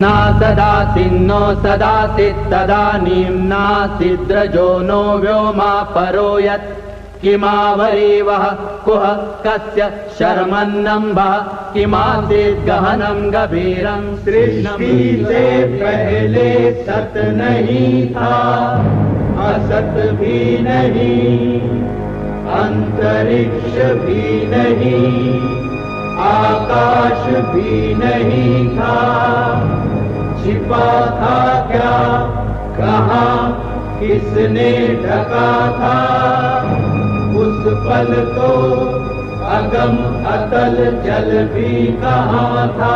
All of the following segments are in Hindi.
न सदासिन्नो सदासित् तदानीं नासिद्रजो नो व्योमा परो यत् किमावरीवः कुह कस्य शर्मन्नम्भः किमासीत् गहनं गभीरं। सृष्टि से पहले सत नहीं था, असत भी नहीं, अंतरिक्ष भी नहीं, आकाश भी नहीं था। छिपा था क्या, कहाँ, किसने ढका था? उस पल तो अगम अतल जल भी कहाँ था।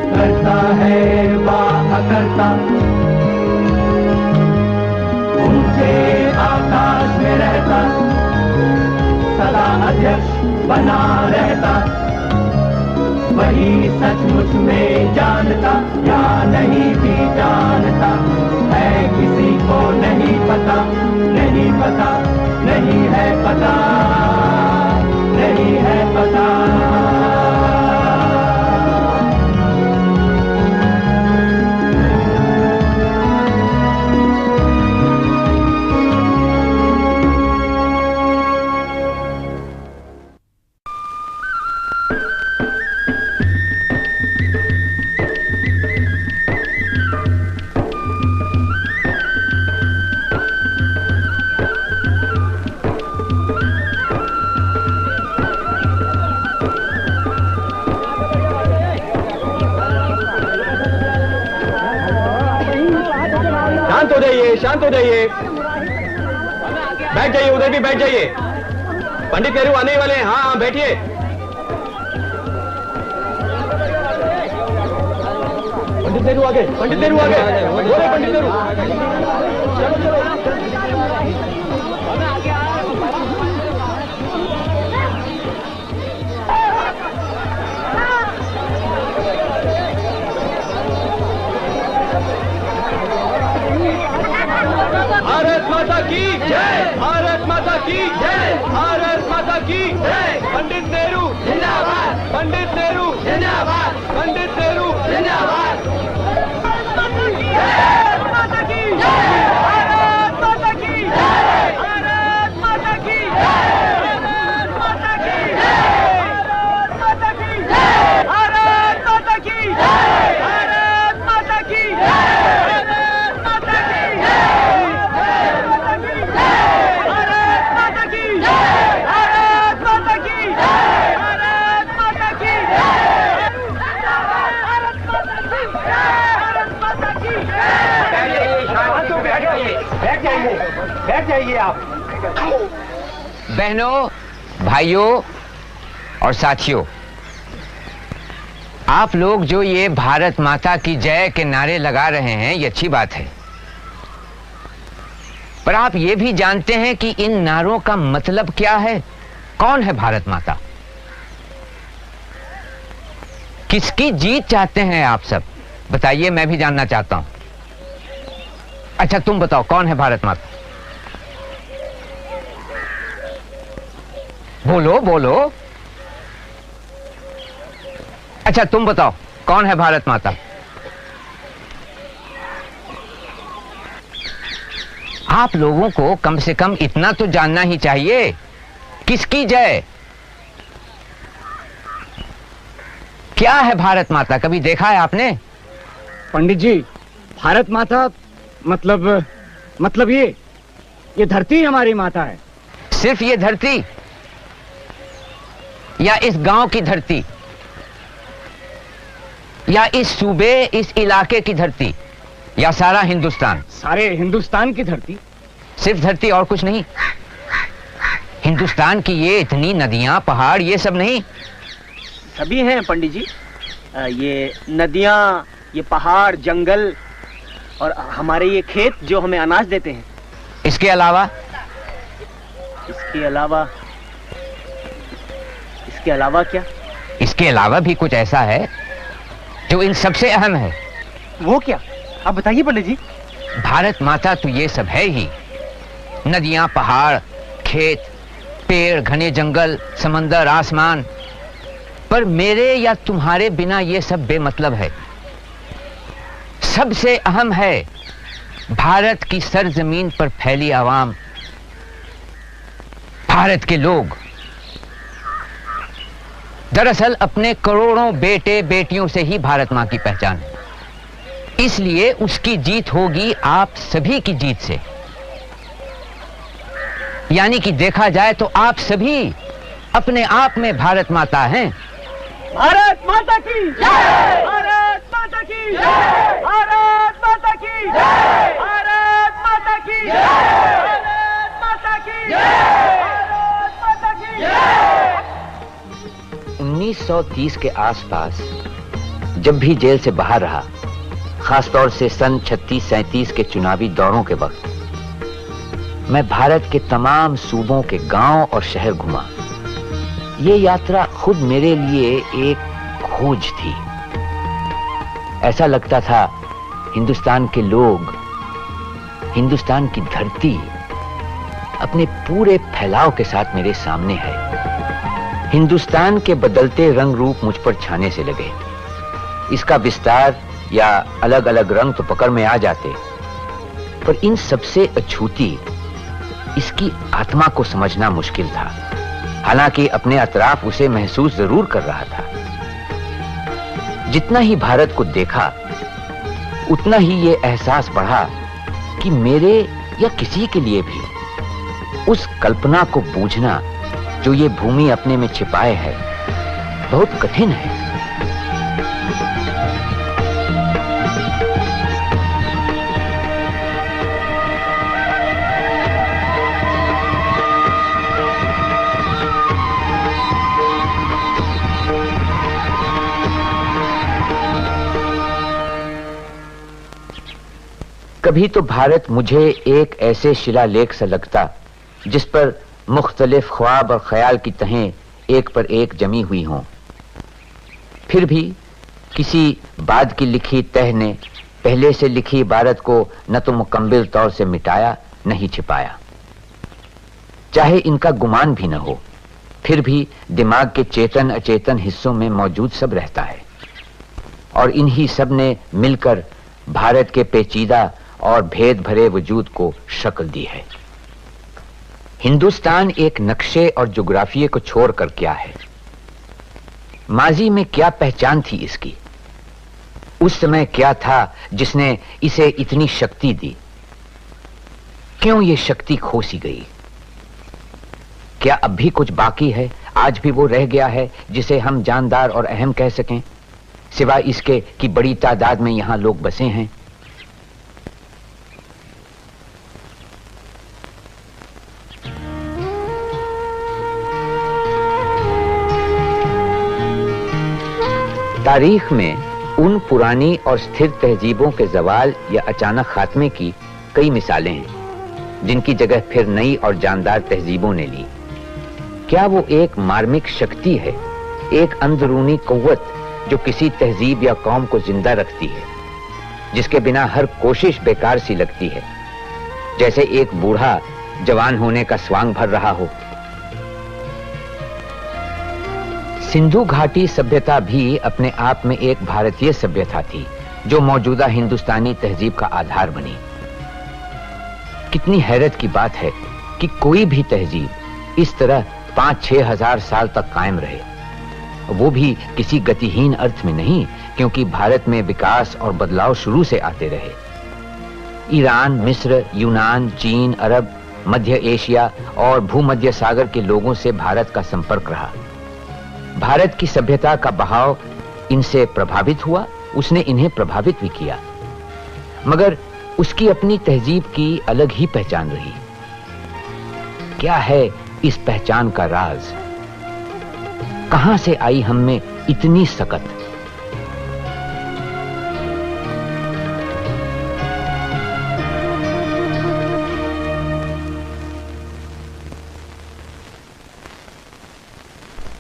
करता है वा अकर्ता, ऊंचे आकाश में रहता, सदा अध्यक्ष बना रहता। वही सचमुच में जानता या नहीं भी जानता है, किसी को नहीं पता, नहीं पता, नहीं है पता, नहीं है पता। शांत हो जाइए, बैठ जाइए, उधर भी बैठ जाइए। पंडित नेहरू आने ही वाले हैं। हाँ हाँ बैठिए। पंडित नेहरू आ गए, पंडित नेहरू आ गए, बोले पंडित नेहरू। चलो चलो। भारत माता की जय, भारत माता की जय, भारत माता की जय। पंडित नेहरू जिंदाबाद, पंडित नेहरू जिंदाबाद, पंडित नेहरू जिंदाबाद। भारत माता की जय, भारत माता की जय, भारत माता की जय, भारत माता की जय, भारत माता की जय, भारत माता की जय, भारत माता की जय। बैठ जाइए आप। बहनों, भाइयों और साथियों, आप लोग जो ये भारत माता की जय के नारे लगा रहे हैं, ये अच्छी बात है, पर आप ये भी जानते हैं कि इन नारों का मतलब क्या है? कौन है भारत माता? किसकी जीत चाहते हैं आप सब? बताइए, मैं भी जानना चाहता हूं। अच्छा तुम बताओ, कौन है भारत माता? बोलो बोलो। अच्छा तुम बताओ, कौन है भारत माता? आप लोगों को कम से कम इतना तो जानना ही चाहिए, किसकी जय? क्या है भारत माता? कभी देखा है आपने? पंडित जी, भारत माता मतलब ये धरती हमारी माता है। सिर्फ ये धरती या इस गांव की धरती या इस सूबे, इस इलाके की धरती? या सारा हिंदुस्तान? सारे हिंदुस्तान की धरती। सिर्फ धरती और कुछ नहीं? हिंदुस्तान की ये इतनी नदियां, पहाड़, ये सब नहीं? सभी हैं पंडित जी। ये नदियां, ये पहाड़, जंगल और हमारे ये खेत जो हमें अनाज देते हैं। इसके अलावा? इसके अलावा क्या? इसके अलावा भी कुछ ऐसा है जो इन सबसे अहम है। वो क्या? आप बताइए पंडित जी। भारत माता तो ये सब है ही। नदियां, पहाड़, खेत, पेड़, घने जंगल, समंदर, आसमान। पर मेरे या तुम्हारे बिना ये सब बेमतलब है। सबसे अहम है भारत की सरजमीन पर फैली आवाम, भारत के लोग। दरअसल अपने करोड़ों बेटे बेटियों से ही भारत मां की पहचान है। इसलिए उसकी जीत होगी आप सभी की जीत से। यानी कि देखा जाए तो आप सभी अपने आप में भारत माता हैं। भारत माता की जय! भारत माता की जय! भारत माता की जय! भारत माता की जय! भारत माता की जय! भारत माता की जय! 1930 के आसपास जब भी जेल से बाहर रहा, खासतौर से सन 36-37 के चुनावी दौरों के वक्त, मैं भारत के तमाम सूबों के गांव और शहर घुमा। ये यात्रा खुद मेरे लिए एक खोज थी। ऐसा लगता था हिंदुस्तान के लोग, हिंदुस्तान की धरती अपने पूरे फैलाव के साथ मेरे सामने है। हिंदुस्तान के बदलते रंग रूप मुझ पर छाने से लगे। इसका विस्तार या अलग अलग रंग तो पकड़ में आ जाते, पर इन सबसे अछूती इसकी आत्मा को समझना मुश्किल था। हालांकि अपने अतराफ उसे महसूस जरूर कर रहा था। जितना ही भारत को देखा, उतना ही ये एहसास बढ़ा कि मेरे या किसी के लिए भी उस कल्पना को बूझना जो ये भूमि अपने में छिपाए है, बहुत कठिन है। कभी तो भारत मुझे एक ऐसे शिलालेख सा लगता जिस पर मुख्तलिफ ख्वाब और ख्याल की तहें एक पर एक जमी हुई हों। फिर भी किसी बाद की लिखी तह ने पहले से लिखी इबारत को न तो मुकम्मल तौर से मिटाया, न ही छिपाया। चाहे इनका गुमान भी न हो, फिर भी दिमाग के चेतन अचेतन हिस्सों में मौजूद सब रहता है, और इन्हीं सब ने मिलकर भारत के पेचीदा और भेद भरे वजूद को शक्ल दी है। हिंदुस्तान एक नक्शे और जोग्राफिये को छोड़कर क्या है? माजी में क्या पहचान थी इसकी? उस समय क्या था जिसने इसे इतनी शक्ति दी? क्यों ये शक्ति खोसी गई? क्या अब भी कुछ बाकी है? आज भी वो रह गया है जिसे हम जानदार और अहम कह सकें, सिवाय इसके कि बड़ी तादाद में यहां लोग बसे हैं? तारीख में उन पुरानी और स्थिर तहजीबों के जवाल या अचानक खात्मे की कई मिसालें हैं, जिनकी जगह फिर नई और जानदार तहजीबों ने ली। क्या वो एक मार्मिक शक्ति है, एक अंदरूनी कुव्वत जो किसी तहजीब या कौम को जिंदा रखती है, जिसके बिना हर कोशिश बेकार सी लगती है, जैसे एक बूढ़ा जवान होने का स्वांग भर रहा हो? सिंधु घाटी सभ्यता भी अपने आप में एक भारतीय सभ्यता थी जो मौजूदा हिंदुस्तानी तहजीब का आधार बनी। कितनी हैरत की बात है कि कोई भी तहजीब इस तरह 5-6 हजार साल तक कायम रहे, वो भी किसी गतिहीन अर्थ में नहीं, क्योंकि भारत में विकास और बदलाव शुरू से आते रहे। ईरान, मिस्र, यूनान, चीन, अरब, मध्य एशिया और भूमध्य सागर के लोगों से भारत का संपर्क रहा। भारत की सभ्यता का बहाव इनसे प्रभावित हुआ, उसने इन्हें प्रभावित भी किया। मगर उसकी अपनी तहजीब की अलग ही पहचान रही। क्या है इस पहचान का राज? कहां से आई हम में इतनी सकत?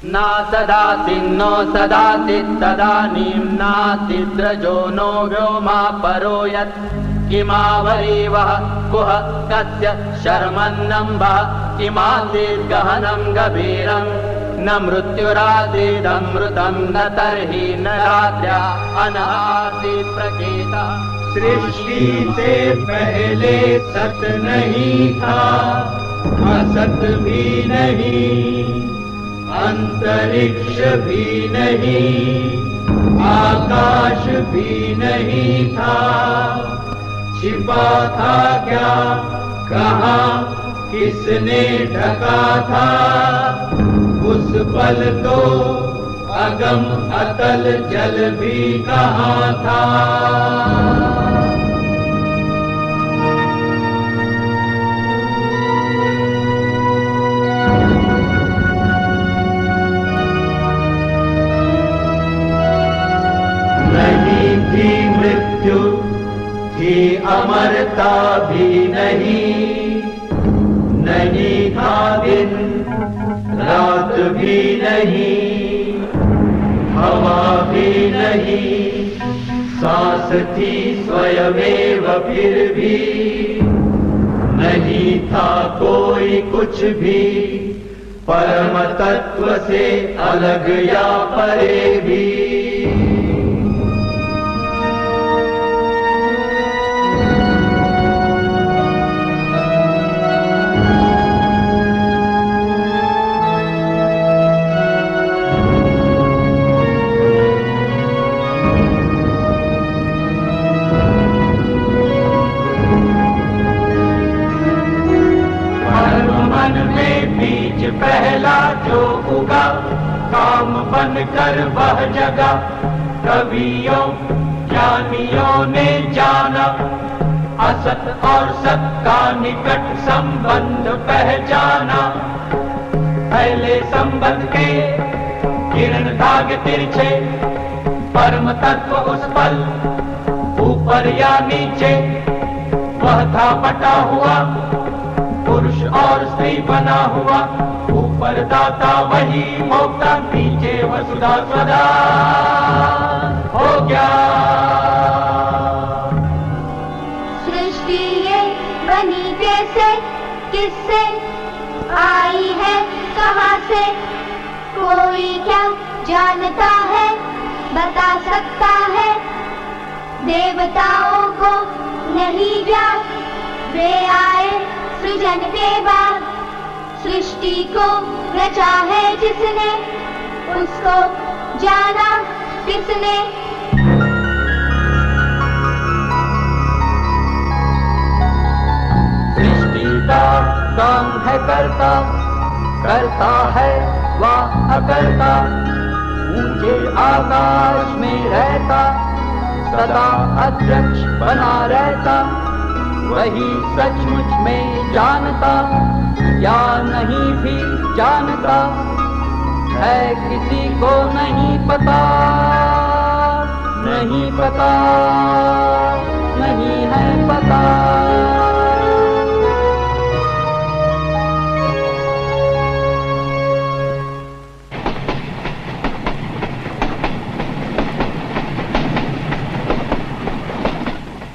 ना सदासिन्नो सदासित् तदानीं नासिद्रजो नो व्योमा परो यत् किमावरीवः कुह कस्य शर्मन्नम्बः किमासीत् गहनं गभीरं न मृत्युरासीदमृतं न तर्हि न रात्र्या अनासीत् प्रकेता। सृष्टि से पहले सत नहीं था, असत भी नहीं, अंतरिक्ष भी नहीं, आकाश भी नहीं था। छिपा था क्या, कहाँ, किसने ढका था? उस पल तो अगम अतल जल भी कहाँ था। नहीं थी मृत्यु, थी अमरता भी नहीं, नहीं था दिन रात भी नहीं, हवा भी नहीं, सांस थी स्वयमेव फिर भी, नहीं था कोई कुछ भी, परम तत्व से अलग या परे भी। पहला जो उगा काम बनकर वह जगा, कवियों ज्ञानियों ने जाना, असत और सत का निकट संबंध पहचाना। पहले संबंध के किरण धागे तिरछे, परम तत्व उस पल ऊपर या नीचे, वह था बटा हुआ पुरुष और स्त्री बना हुआ, ऊपर दाता वही भोक्ता, नीचे वसुधा सदा हो गया। सृष्टि ये बनी कैसे, किससे आई है, कहां से? कोई क्या जानता है, बता सकता है? देवताओं को नहीं ज्ञात, वे आए सृजन के बाद। सृष्टि को रचा है जिसने, उसको जाना किसने? सृष्टि का काम है करता, करता है वह अकर्ता, ऊंचे आकाश में रहता, सदा अध्यक्ष बना रहता, वही सचमुच में जानता या नहीं भी जानता है, किसी को नहीं पता, नहीं पता, नहीं है पता।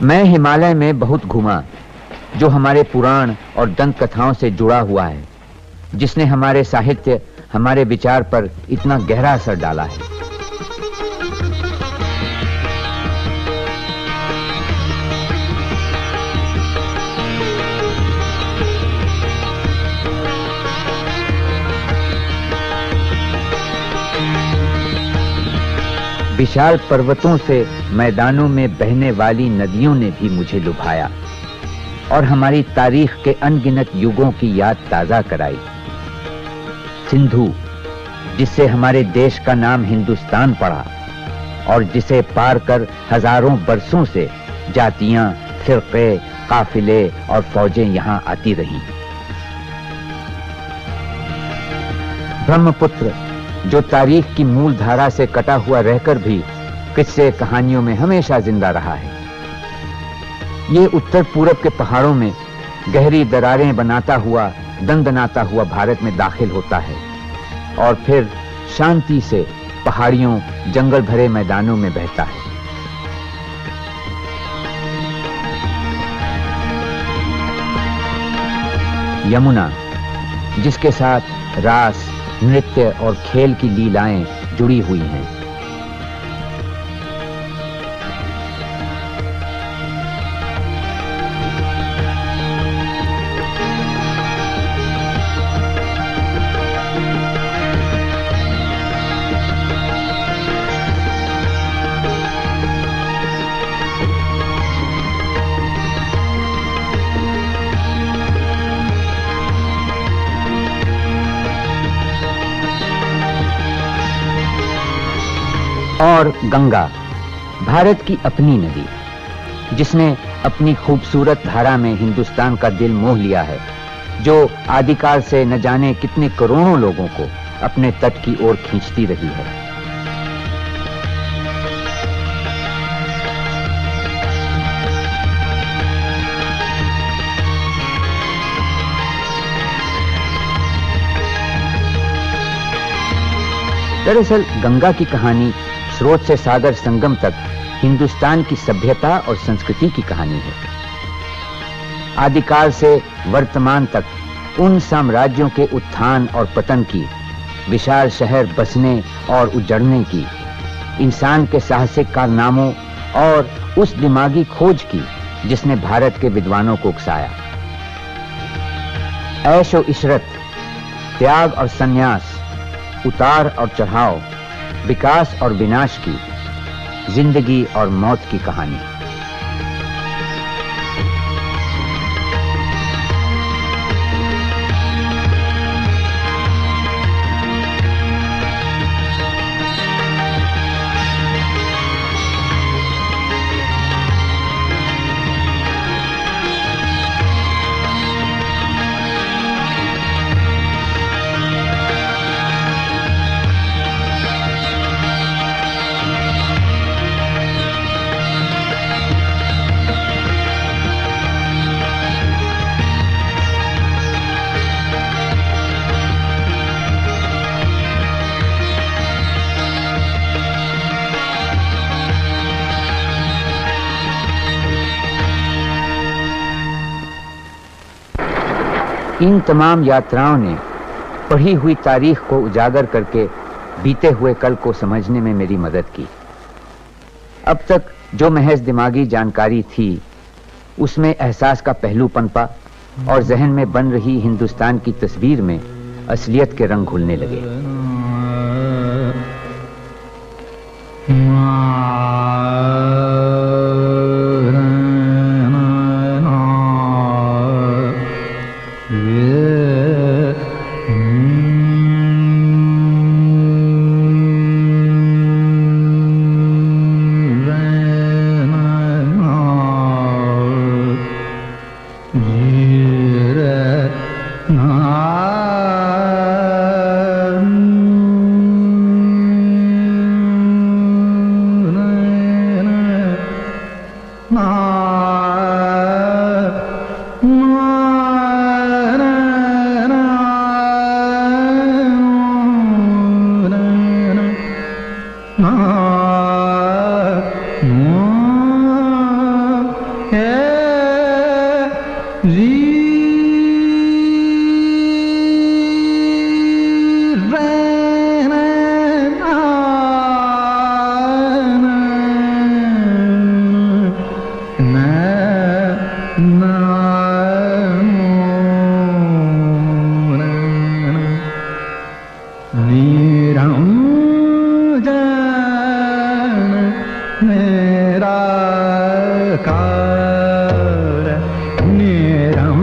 मैं हिमालय में बहुत घूमा, जो हमारे पुराण और दंत कथाओं से जुड़ा हुआ है, जिसने हमारे साहित्य, हमारे विचार पर इतना गहरा असर डाला है। विशाल पर्वतों से मैदानों में बहने वाली नदियों ने भी मुझे लुभाया और हमारी तारीख के अनगिनत युगों की याद ताजा कराई। सिंधु, जिससे हमारे देश का नाम हिंदुस्तान पड़ा और जिसे पार कर हजारों बरसों से जातियां, फिरके, काफिले और फौजें यहां आती रहीं। ब्रह्मपुत्र जो तारीख की मूल धारा से कटा हुआ रहकर भी किस्से कहानियों में हमेशा जिंदा रहा है। ये उत्तर पूरब के पहाड़ों में गहरी दरारें बनाता हुआ, दंदनाता हुआ भारत में दाखिल होता है और फिर शांति से पहाड़ियों, जंगल भरे मैदानों में बहता है। यमुना, जिसके साथ रास, नृत्य और खेल की लीलाएं जुड़ी हुई हैं। और गंगा, भारत की अपनी नदी, जिसने अपनी खूबसूरत धारा में हिंदुस्तान का दिल मोह लिया है, जो आदिकाल से न जाने कितने करोड़ों लोगों को अपने तट की ओर खींचती रही है। दरअसल गंगा की कहानी स्रोत से सागर संगम तक हिंदुस्तान की सभ्यता और संस्कृति की कहानी है। आदिकाल से वर्तमान तक उन साम्राज्यों के उत्थान और पतन की, विशाल शहर बसने और उजड़ने की, इंसान के साहसिक कारनामों और उस दिमागी खोज की जिसने भारत के विद्वानों को उकसाया। ऐश और इशरत, त्याग और संन्यास, उतार और चढ़ाव, विकास और विनाश की, जिंदगी और मौत की कहानी। इन तमाम यात्राओं ने पढ़ी हुई तारीख को उजागर करके बीते हुए कल को समझने में मेरी मदद की। अब तक जो महज दिमागी जानकारी थी, उसमें एहसास का पहलू पनपा और जहन में बन रही हिंदुस्तान की तस्वीर में असलियत के रंग घुलने लगे। मेरा कार निरंजन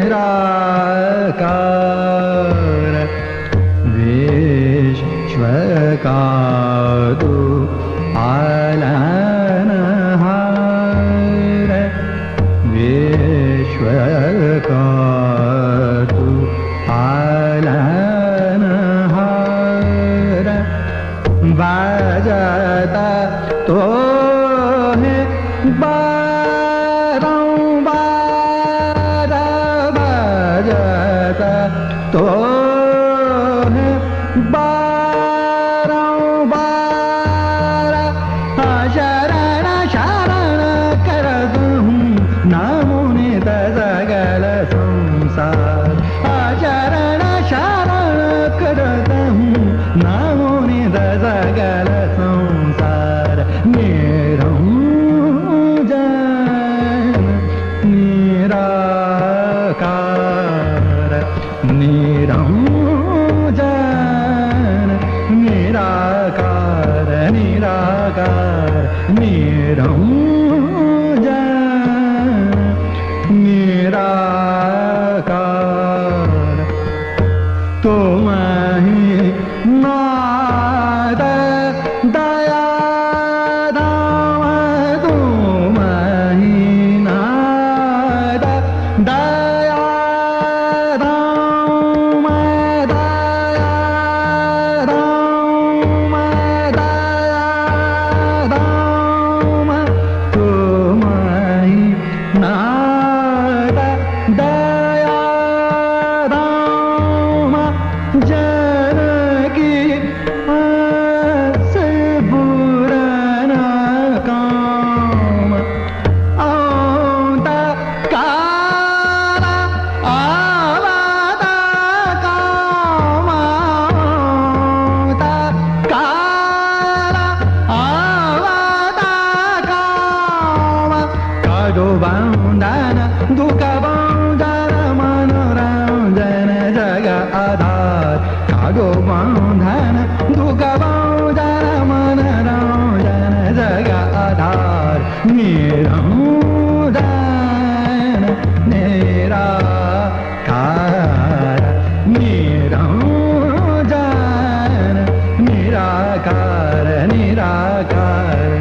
निराकार विश्व का तू पालनहार विश्व का तू पालनहार बजाता तो है बारंबार बजाता तो है बारंबार शरण शरण कर दूं नमो नित सकल संसार शरण शरण कर दूं नमो नित सकल संसार निरंजन निराकार निरंजन निराकार निराकार निरंजन निराकार तुम ही नाद दया धाम तुम ही नाद दया धाम दया धाम दया धाम तुम ही नाद दया धाम जनकी से बुरा न काम औंदा काला आवादा काम औंदा काला आवादा काम काजो बंधन दुख बंधन मनोरंजन जग आधार काजो बंधन दुख बंधन मनोरंजन जग आधार निरंजन निराकार निरंजन निराकार निराकार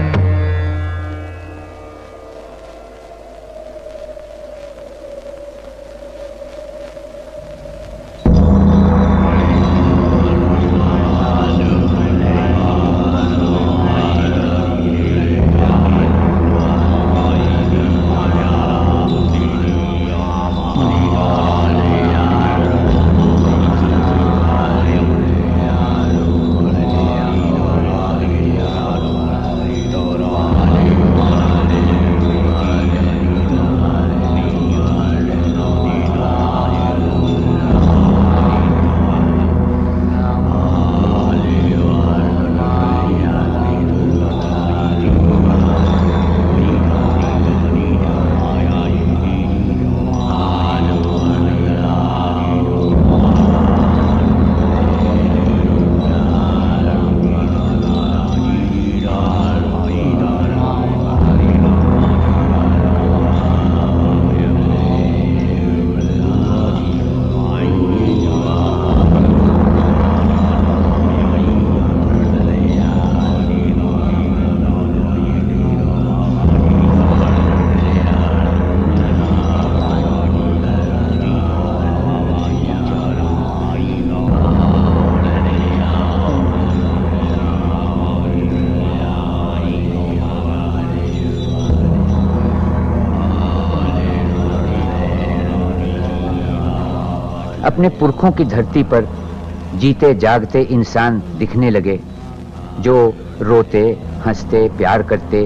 अपने पुरखों की धरती पर जीते जागते इंसान दिखने लगे, जो रोते हंसते प्यार करते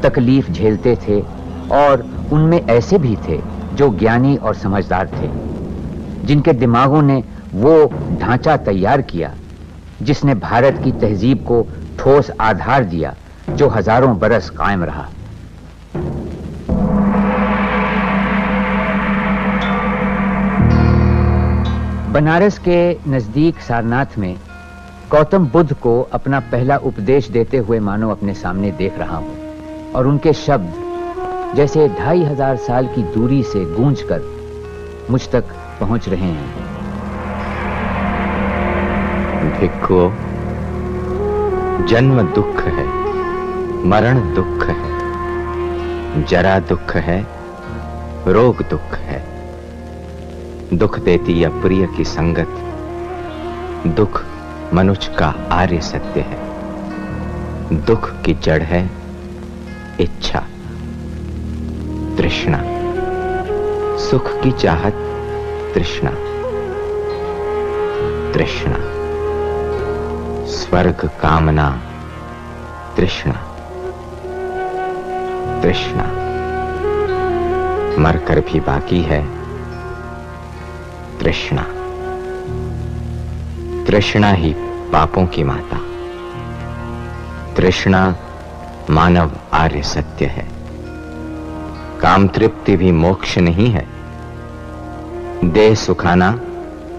तकलीफ झेलते थे, और उनमें ऐसे भी थे जो ज्ञानी और समझदार थे, जिनके दिमागों ने वो ढांचा तैयार किया जिसने भारत की तहजीब को ठोस आधार दिया, जो हजारों बरस कायम रहा। बनारस के नजदीक सारनाथ में गौतम बुद्ध को अपना पहला उपदेश देते हुए मानो अपने सामने देख रहा हूं, और उनके शब्द जैसे 2500 साल की दूरी से गूंजकर मुझ तक पहुंच रहे हैं। भिक्षुओं, जन्म दुख है, मरण दुख है, जरा दुख है, रोग दुख है। दुख देती अप्रिय की संगत, दुख मनुष्य का आर्य सत्य है। दुख की जड़ है इच्छा, तृष्णा। सुख की चाहत तृष्णा, तृष्णा। स्वर्ग कामना तृष्णा, तृष्णा। मरकर भी बाकी है तृष्णा। तृष्णा ही पापों की माता। तृष्णा मानव आर्य सत्य है। काम तृप्ति भी मोक्ष नहीं है। देह सुखाना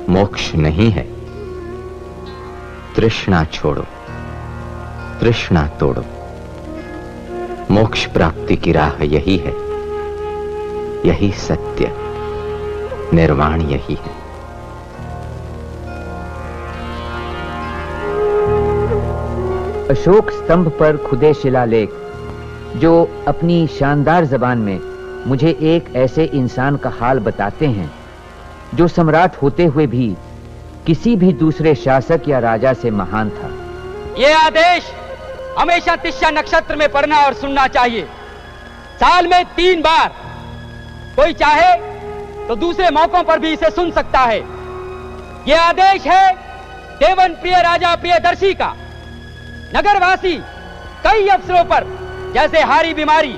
मोक्ष नहीं है। तृष्णा छोड़ो, तृष्णा तोड़ो। मोक्ष प्राप्ति की राह यही है, यही सत्य, निर्वाण यही है। अशोक स्तंभ पर खुदे शिलालेख जो अपनी शानदार जबान में मुझे एक ऐसे इंसान का हाल बताते हैं जो सम्राट होते हुए भी किसी भी दूसरे शासक या राजा से महान था। ये आदेश हमेशा तिष्या नक्षत्र में पढ़ना और सुनना चाहिए। साल में 3 बार, कोई चाहे तो दूसरे मौकों पर भी इसे सुन सकता है। ये आदेश है देवन प्रिय राजा प्रियदर्शी का। नगरवासी कई अवसरों पर जैसे हारी बीमारी,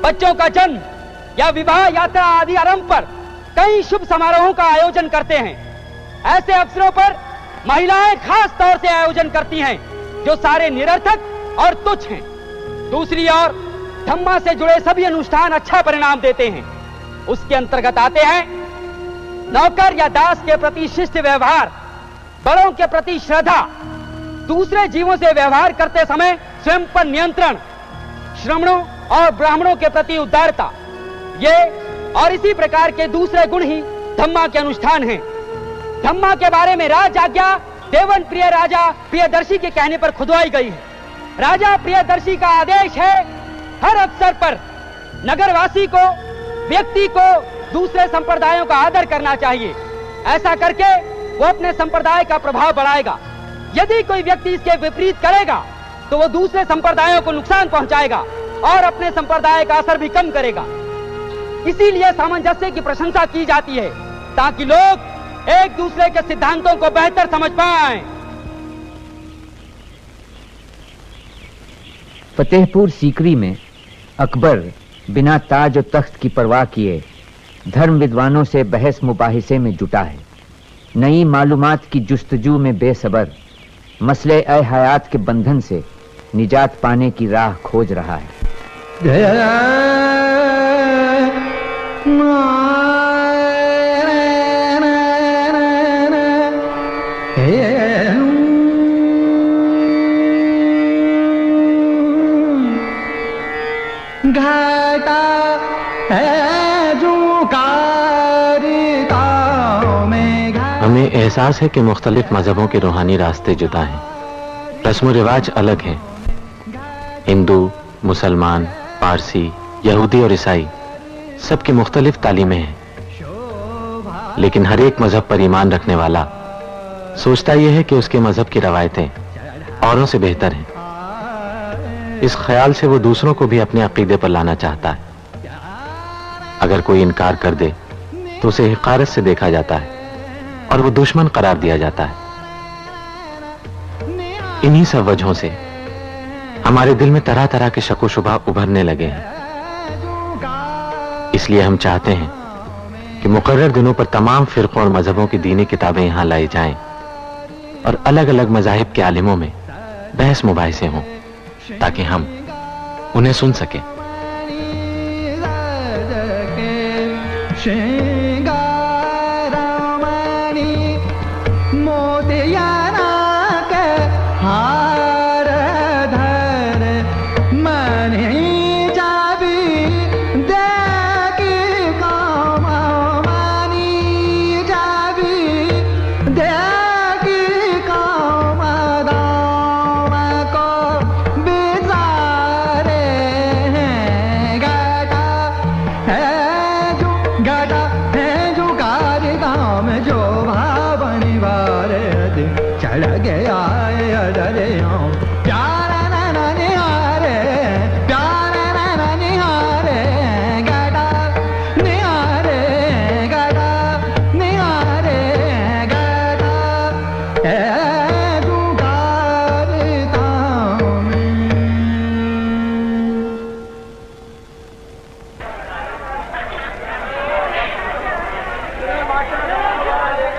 बच्चों का जन्म या विवाह यात्रा आदि आरंभ पर कई शुभ समारोहों का आयोजन करते हैं। ऐसे अवसरों पर महिलाएं खास तौर से आयोजन करती हैं जो सारे निरर्थक और तुच्छ हैं। दूसरी ओर धम्मा से जुड़े सभी अनुष्ठान अच्छा परिणाम देते हैं। उसके अंतर्गत आते हैं नौकर या दास के प्रति शिष्ट व्यवहार, बड़ों के प्रति श्रद्धा, दूसरे जीवों से व्यवहार करते समय स्वयं पर नियंत्रण, श्रमणों और ब्राह्मणों के प्रति उदारता। ये और इसी प्रकार के दूसरे गुण ही धम्मा के अनुष्ठान हैं। धम्मा के बारे में राज आज्ञा देवन प्रिय राजा प्रियदर्शी के कहने पर खुदवाई गई है। राजा प्रियदर्शी का आदेश है हर अवसर पर नगरवासी को, व्यक्ति को दूसरे संप्रदायों का आदर करना चाहिए। ऐसा करके वो अपने संप्रदाय का प्रभाव बढ़ाएगा। यदि कोई व्यक्ति इसके विपरीत करेगा तो वो दूसरे संप्रदायों को नुकसान पहुंचाएगा और अपने संप्रदाय का असर भी कम करेगा। इसीलिए सामंजस्य की प्रशंसा की जाती है ताकि लोग एक दूसरे के सिद्धांतों को बेहतर समझ पाएं। फतेहपुर सीकरी में अकबर बिना ताज और तख्त की परवाह किए धर्म विद्वानों से बहस मुबाहिसे में जुटा है। नई मालूमात की जुस्तजू में बेसब्र मसले ए हयात के बंधन से निजात पाने की राह खोज रहा है। घाटा हमें एहसास है कि मुख्तलिफ मजहबों के रूहानी रास्ते जुदा हैं, रस्म रिवाज अलग हैं। हिंदू, मुसलमान, पारसी, यहूदी और ईसाई सबकी मुख्तलिफ तालीमें हैं, लेकिन हर एक मजहब पर ईमान रखने वाला सोचता यह है कि उसके मजहब की रवायतें औरों से बेहतर हैं। इस ख्याल से वो दूसरों को भी अपने अकीदे पर लाना चाहता है। अगर कोई इनकार कर दे तो उसे हिकारत से देखा जाता है और वो दुश्मन करार दिया जाता है। इन्हीं सब वजहों से हमारे दिल में तरह तरह के शक व शुबा उभरने लगे हैं। इसलिए हम चाहते हैं कि मुकर्रर दिनों पर तमाम फिरकों और मजहबों की दीनी किताबें यहां लाई जाएं और अलग अलग मजाहिब के आलिमों में बहस मुबाहिसे हों ताकि हम उन्हें सुन सकें।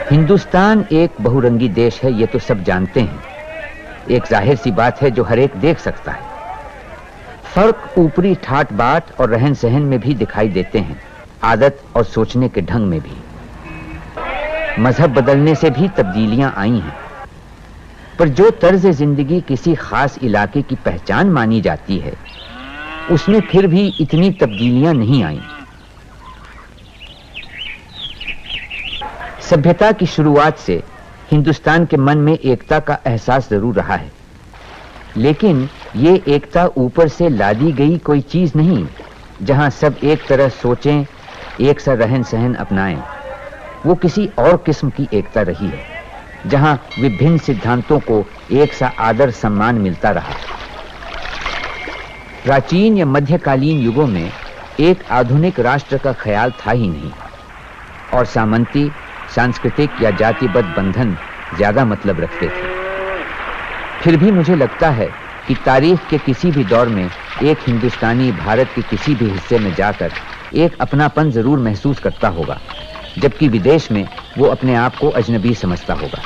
हिंदुस्तान एक बहुरंगी देश है, ये तो सब जानते हैं। एक जाहिर सी बात है जो हर एक देख सकता है। फर्क ऊपरी ठाट बाट और रहन सहन में भी दिखाई देते हैं, आदत और सोचने के ढंग में भी। मजहब बदलने से भी तब्दीलियां आई हैं, पर जो तर्ज जिंदगी किसी खास इलाके की पहचान मानी जाती है, उसमें फिर भी इतनी तब्दीलियां नहीं आई। सभ्यता की शुरुआत से हिंदुस्तान के मन में एकता का एहसास जरूर रहा है, लेकिन ये एकता ऊपर से लादी गई कोई चीज नहीं, जहां सब एक तरह सोचें, एक सा रहन सहन अपनाएं। वो किसी और किस्म की एकता रही है, जहां विभिन्न सिद्धांतों को एक सा आदर सम्मान मिलता रहा। प्राचीन या मध्यकालीन युगों में एक आधुनिक राष्ट्र का ख्याल था ही नहीं, और सामंती, सांस्कृतिक या जातिबद्ध बंधन ज्यादा मतलब रखते थे। फिर भी मुझे लगता है कि तारीख के किसी भी दौर में एक हिंदुस्तानी भारत के किसी भी हिस्से में जाकर एक अपनापन जरूर महसूस करता होगा, जबकि विदेश में वो अपने आप को अजनबी समझता होगा।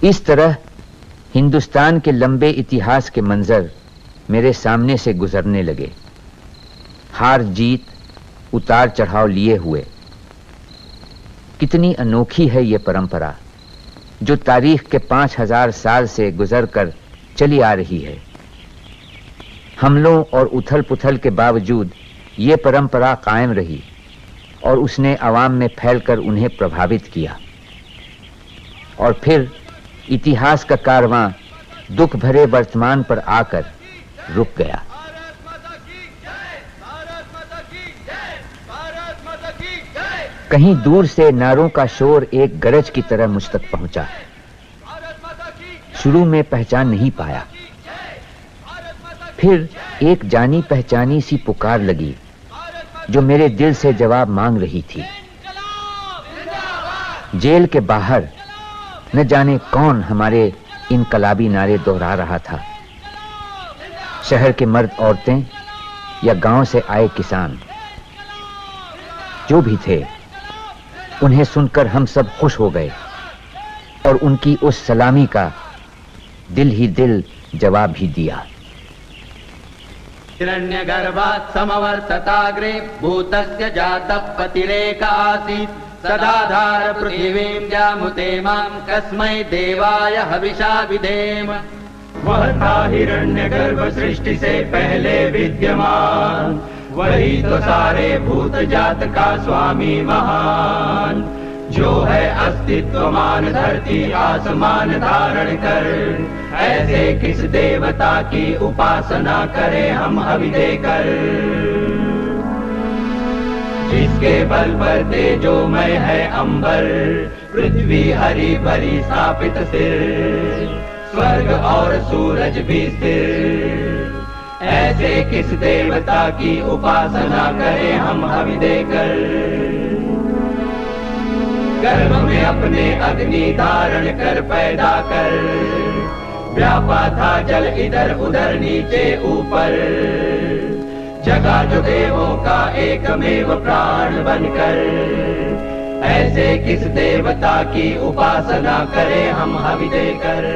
इस तरह हिंदुस्तान के लंबे इतिहास के मंजर मेरे सामने से गुजरने लगे, हार जीत, उतार चढ़ाव लिए हुए। कितनी अनोखी है ये परंपरा जो तारीख के 5000 साल से गुजरकर चली आ रही है। हमलों और उथल पुथल के बावजूद ये परंपरा कायम रही और उसने अवाम में फैलकर उन्हें प्रभावित किया। और फिर इतिहास का कारवां दुख भरे वर्तमान पर आकर रुक गया। कहीं दूर से नारों का शोर एक गरज की तरह मुझ तक पहुंचा। शुरू में पहचान नहीं पाया, फिर एक जानी पहचानी सी पुकार लगी जो मेरे दिल से जवाब मांग रही थी। जेल के बाहर न जाने कौन हमारे इनकलाबी नारे दोहरा रहा था। शहर के मर्द औरतें या गांव से आए किसान, जो भी थे, उन्हें सुनकर हम सब खुश हो गए और उनकी उस सलामी का दिल ही दिल जवाब भी दिया। हिरण्यगर्भात् समवर्तताग्रे भूतस्य जातः पतिरेक आसीत् सदाधार पृथिवीं जामुते मां कस्मै देवाय हविषा विधेम। वह था हिरण्यगर्भ सृष्टि से पहले विद्यमान, वही तो सारे भूत जात का स्वामी महान, जो है अस्तित्वमान धरती आसमान धारण कर। ऐसे किस देवता की उपासना करें हम हवि देकर। जिसके बल पर तेजोमय है अंबर, पृथ्वी हरी भरी स्थापित सिर, स्वर्ग और सूरज भी स्थिर। ऐसे किस देवता की उपासना करें हम हवि देकर, गर्भ में अपने अग्नि धारण कर पैदा कर, व्यापा था जल इधर उधर नीचे ऊपर, जगा जो देवों का एकमेव प्राण बनकर। ऐसे किस देवता की उपासना करें हम हवि देकर।